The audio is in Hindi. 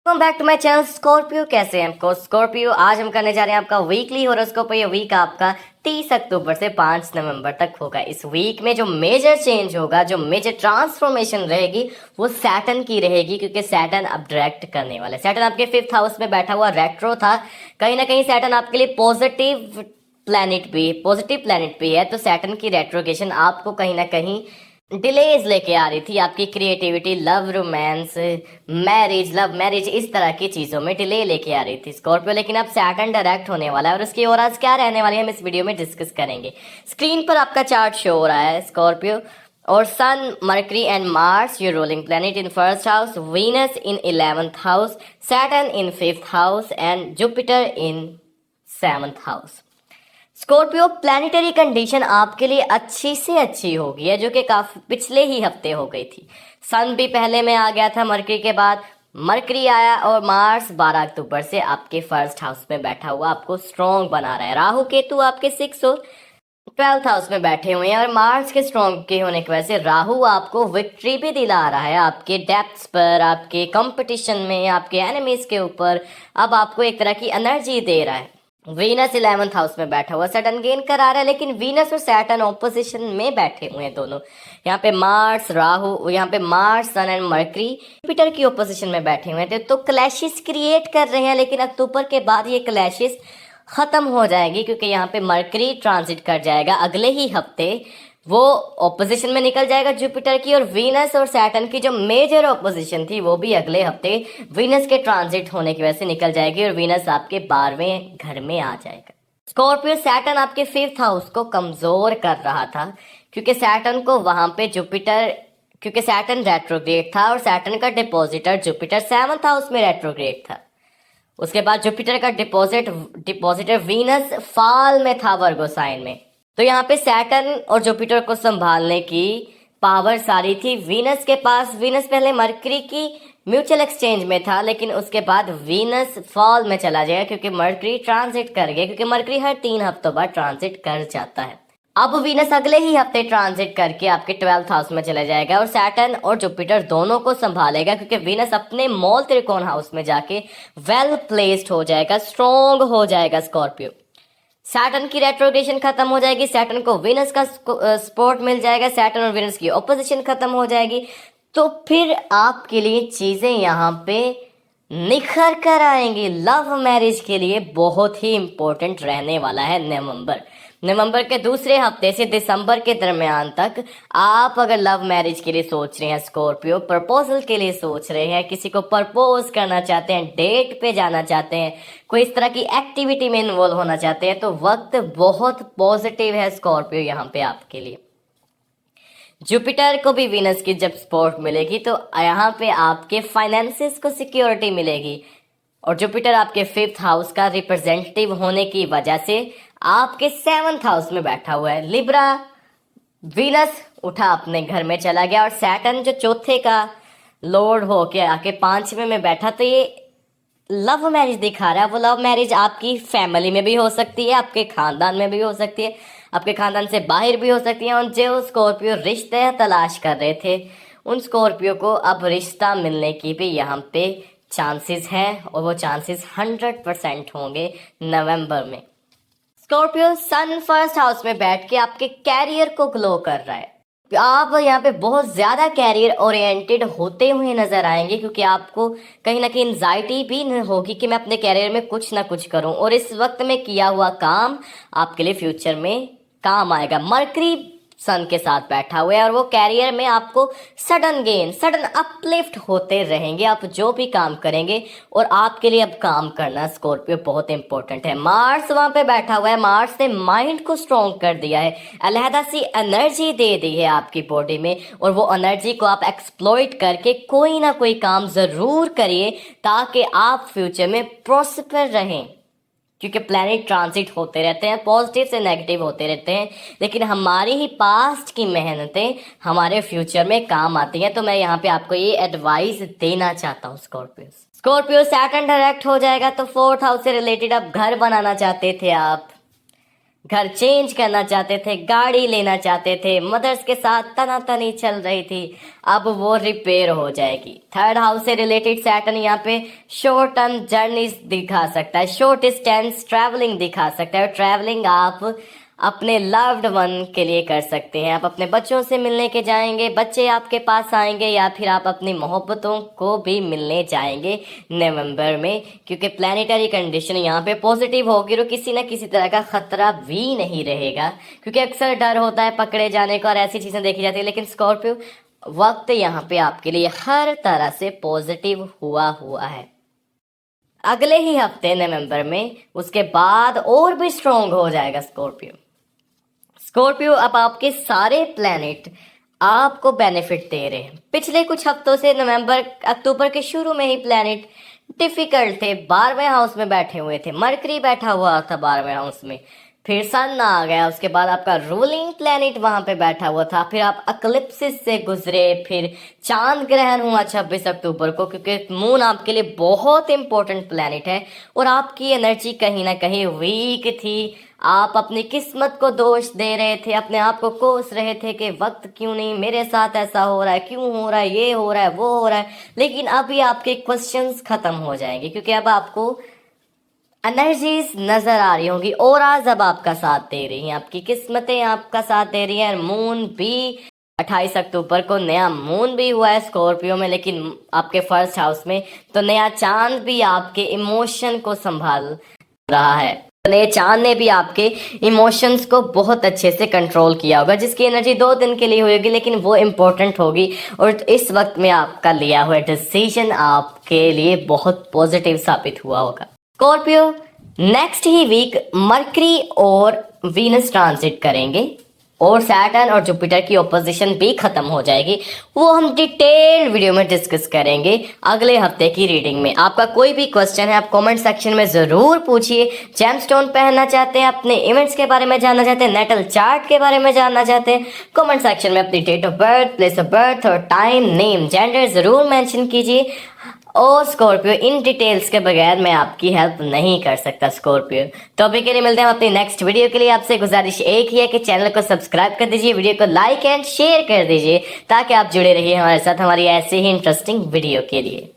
Welcome back to my channel Scorpio. कैसे हैं आपको स्कॉर्पियो? आज हम करने जा रहे हैं आपका वीकली हॉरोस्कोप। ये वीक आपका 30 अक्टूबर से 5 नवंबर तक होगा। इस वीक में जो मेजर चेंज होगा, जो मेजर ट्रांसफॉर्मेशन रहेगी, वो सैटर्न की रहेगी, क्योंकि सैटर्न अब डायरेक्ट करने वाला है। सैटर्न आपके 5th हाउस में बैठा हुआ रेट्रो था। कहीं ना कहीं सैटर्न आपके लिए पॉजिटिव प्लैनेट भी है। तो सैटर्न की रेट्रोगेशन आपको कहीं ना कहीं डिलेज लेके आ रही थी। आपकी creativity, love, romance, love marriage, इस तरह की चीजों में डिले लेके आ रही थी स्कॉर्पियो। लेकिन अब सैटर्न डायरेक्ट होने वाला है और उसकी और आज क्या रहने वाली है हम इस वीडियो में डिस्कस करेंगे। स्क्रीन पर आपका चार्ट शो हो रहा है स्कॉर्पियो। और sun, Mercury and Mars, your ruling planet in first house, Venus in 11th house, Saturn in 5th house and Jupiter in 7th house. Scorpio, planetary condition आपके लिए अच्छी से अच्छी होगी है, जो कि काफी पिछले ही हफ्ते हो गई थी। सन भी पहले में आ गया था मरकरी के बाद, मरकरी आया और मार्स 12 अक्टूबर से आपके फर्स्ट हाउस में बैठा हुआ आपको स्ट्रॉन्ग बना रहा है। राहु केतु आपके 6 और 12th हाउस में बैठे हुए हैं और मार्स के स्ट्रॉन्ग के होने की वजह से राहु आपको विक्ट्री भी दिला रहा है आपके डेप्थ्स पर, आपके कंपटीशन में, आपके एनिमीज के ऊपर। अब आपको एक तरह की एनर्जी दे रहा है। वीनस 11th हाउस में बैठा हुआ सैटर्न गेन करा रहा है, लेकिन वीनस और सैटर्न ऑपोजिशन में बैठे हुए हैं दोनों। यहाँ पे मार्स, राहु, यहाँ पे Mars, Sun and Mercury Jupiter की ऑपोजिशन में बैठे हुए थे। तो क्लैशेस क्रिएट कर रहे हैं, लेकिन अक्टूबर के बाद ये क्लैशेस खत्म हो जाएगी, क्योंकि यहाँ पे मरकरी ट्रांजिट कर जाएगा अगले ही हफ्ते। वो ऑपोजिशन में निकल जाएगा जुपिटर की, और वीनस और सैटर्न की जो मेजर ऑपोजिशन थी वो भी अगले हफ्ते वीनस के ट्रांजिट होने की वजह से निकल जाएगी और वीनस आपके 12वें घर में आ जाएगा। स्कॉर्पियो, सैटर्न आपके 5th हाउस को कमजोर कर रहा था, क्योंकि सैटर्न को वहां पे जुपिटर, क्योंकि सैटर्न रेट्रोग्रेड था और सैटर्न का डिपॉजिटर जुपिटर 7th हाउस में रेट्रोग्रेड था। उसके बाद जुपिटर का डिपॉजिटर वीनस फाल में था, वर्गो साइन में। तो यहाँ पे सैटर्न और जुपिटर को संभालने की पावर सारी थी वीनस के पास। वीनस पहले मरकरी की म्यूचुअल एक्सचेंज में था, लेकिन उसके बाद वीनस फॉल में चला जाएगा, क्योंकि मरकरी ट्रांजिट कर गया, क्योंकि मरकरी हर 3 हफ्तों बाद ट्रांजिट कर जाता है। अब वीनस अगले ही हफ्ते ट्रांजिट करके आपके 12th हाउस में चला जाएगा और सैटर्न और जुपिटर दोनों को संभालेगा, क्योंकि वीनस अपने मूल त्रिकोण हाउस में जाके वेल प्लेस्ड हो जाएगा, स्ट्रॉन्ग हो जाएगा स्कॉर्पियो। सैटर्न की रेट्रोग्रेशन खत्म हो जाएगी, सैटर्न को वीनस का सपोर्ट मिल जाएगा, सैटर्न और वीनस की ऑपोजिशन खत्म हो जाएगी। तो फिर आपके लिए चीजें यहाँ पे निखर कर आएंगी। लव मैरिज के लिए बहुत ही इंपॉर्टेंट रहने वाला है नवंबर के दूसरे हफ्ते से दिसंबर के दरमियान तक। आप अगर लव मैरिज के लिए सोच रहे हैं स्कॉर्पियो, प्रपोजल के लिए सोच रहे हैं, किसी को प्रपोज करना चाहते हैं, डेट पे जाना चाहते हैं, कोई इस तरह की एक्टिविटी में इन्वॉल्व होना चाहते हैं, तो वक्त बहुत पॉजिटिव है स्कॉर्पियो यहाँ पे आपके लिए। जुपिटर को भी वीनस की जब सपोर्ट मिलेगी तो यहाँ पे आपके फाइनेंसेस को सिक्योरिटी मिलेगी, और जुपिटर आपके 5th हाउस का रिप्रेजेंटेटिव होने की वजह से आपके 7th हाउस में बैठा हुआ है। लिब्रा, वीनस उठा अपने घर में चला गया, और सैटर्न जो चौथे का लॉर्ड होके आके 5वें में बैठा। तो ये लव मैरिज दिखा रहा है। वो लव मैरिज आपकी फैमिली में भी हो सकती है, आपके खानदान में भी हो सकती है, आपके खानदान से बाहर भी हो सकती है। और जो स्कॉर्पियो रिश्ते तलाश कर रहे थे, उन स्कॉर्पियो को अब रिश्ता मिलने की भी यहाँ पे चांसेस हैं, और वो चांसेस 100% होंगे नवंबर में। स्कॉर्पियो, सन 1st हाउस में बैठ के आपके कैरियर को ग्लो कर रहा है। आप यहाँ पे बहुत ज्यादा कैरियर ओरिएंटेड होते हुए नजर आएंगे, क्योंकि आपको कहीं ना कहीं एंजाइटी भी होगी कि मैं अपने कैरियर में कुछ ना कुछ करूं, और इस वक्त में किया हुआ काम आपके लिए फ्यूचर में काम आएगा। मरकरी सन के साथ बैठा हुआ है, और वो कैरियर में आपको सडन गेन, सडन अपलिफ्ट होते रहेंगे आप जो भी काम करेंगे। और आपके लिए अब काम करना स्कॉर्पियो बहुत इंपॉर्टेंट है। मार्स वहां पे बैठा हुआ है, मार्स ने माइंड को स्ट्रॉन्ग कर दिया है, अलहदा सी एनर्जी दे दी है आपकी बॉडी में, और वो एनर्जी को आप एक्सप्लॉइट करके कोई ना कोई काम जरूर करिए, ताकि आप फ्यूचर में प्रॉस्पर रहें। क्योंकि प्लैनेट ट्रांजिट होते रहते हैं, पॉजिटिव से नेगेटिव होते रहते हैं, लेकिन हमारी ही पास्ट की मेहनतें हमारे फ्यूचर में काम आती हैं। तो मैं यहाँ पे आपको ये एडवाइस देना चाहता हूँ स्कॉर्पियो, सैटर्न डायरेक्ट हो जाएगा तो 4th हाउस से रिलेटेड अब घर बनाना चाहते थे आप, घर चेंज करना चाहते थे, गाड़ी लेना चाहते थे, मदर्स के साथ तनातनी चल रही थी, अब वो रिपेयर हो जाएगी। थर्ड हाउस से रिलेटेड सैटर्न यहाँ पे शॉर्ट टर्म जर्नीज दिखा सकता है, शॉर्ट डिस्टेंस ट्रैवलिंग दिखा सकता है। ट्रैवलिंग आप अपने लव्ड वन के लिए कर सकते हैं, आप अपने बच्चों से मिलने के जाएंगे, बच्चे आपके पास आएंगे, या फिर आप अपनी मोहब्बतों को भी मिलने जाएंगे नवंबर में, क्योंकि प्लानिटरी कंडीशन यहाँ पे पॉजिटिव होगी और किसी न किसी तरह का खतरा भी नहीं रहेगा, क्योंकि अक्सर डर होता है पकड़े जाने का और ऐसी चीज़ें देखी जाती है। लेकिन स्कॉर्पियो वक्त यहाँ पे आपके लिए हर तरह से पॉजिटिव हुआ है। अगले ही हफ्ते नवंबर में उसके बाद और भी स्ट्रॉन्ग हो जाएगा स्कॉर्पियो। अब आपके सारे प्लैनेट आपको बेनिफिट दे रहे हैं। पिछले कुछ हफ्तों से नवंबर अक्टूबर के शुरू में ही प्लैनेट डिफिकल्ट थे, 12वें हाउस में बैठे हुए थे, मरकरी बैठा हुआ था 12वें हाउस में, फिर सन आ गया, उसके बाद आपका रूलिंग प्लैनेट वहां पे बैठा हुआ था, फिर आप अक्लिप्सिस से गुजरे, फिर चांद ग्रहण हुआ 26 अक्टूबर को, क्योंकि मून आपके लिए बहुत इंपॉर्टेंट प्लैनेट है और आपकी एनर्जी कहीं ना कहीं वीक थी। आप अपनी किस्मत को दोष दे रहे थे, अपने आप को कोस रहे थे कि वक्त क्यों नहीं, मेरे साथ ऐसा हो रहा है, क्यों हो रहा है, ये हो रहा है, वो हो रहा है। लेकिन अभी आपके क्वेश्चंस खत्म हो जाएंगे, क्योंकि अब आपको एनर्जीज नजर आ रही होंगी, ऑराज अब आपका साथ दे रही हैं, आपकी किस्मतें आपका साथ दे रही हैं। मून भी 28 अक्टूबर को नया मून भी हुआ है स्कॉर्पियो में, लेकिन आपके फर्स्ट हाउस में, तो नया चांद भी आपके इमोशन को संभाल रहा है। नए चांद ने भी आपके इमोशंस को बहुत अच्छे से कंट्रोल किया होगा, जिसकी एनर्जी 2 दिन के लिए होगी, लेकिन वो इम्पोर्टेंट होगी और इस वक्त में आपका लिया हुआ डिसीजन आपके लिए बहुत पॉजिटिव साबित हुआ होगा। स्कॉर्पियो नेक्स्ट ही वीक मरकरी और वीनस ट्रांजिट करेंगे और सैटर्न और जुपिटर की ऑपोजिशन भी खत्म हो जाएगी। वो हम डिटेल्ड वीडियो में डिस्कस करेंगे अगले हफ्ते की रीडिंग में। आपका कोई भी क्वेश्चन है आप कमेंट सेक्शन में जरूर पूछिए। जेमस्टोन पहनना चाहते हैं, अपने इवेंट्स के बारे में जानना चाहते हैं, नेटल चार्ट के बारे में जानना चाहते हैं, कमेंट सेक्शन में अपनी date of birth, place of birth और टाइम, नेम, जेंडर जरूर मेंशन कीजिए। और स्कॉर्पियो इन डिटेल्स के बगैर मैं आपकी हेल्प नहीं कर सकता स्कॉर्पियो। तो अभी के लिए मिलते हैं अपनी नेक्स्ट वीडियो के लिए। आपसे गुजारिश एक ही है कि चैनल को सब्सक्राइब कर दीजिए, वीडियो को लाइक एंड शेयर कर दीजिए, ताकि आप जुड़े रहिए हमारे साथ हमारी ऐसे ही इंटरेस्टिंग वीडियो के लिए।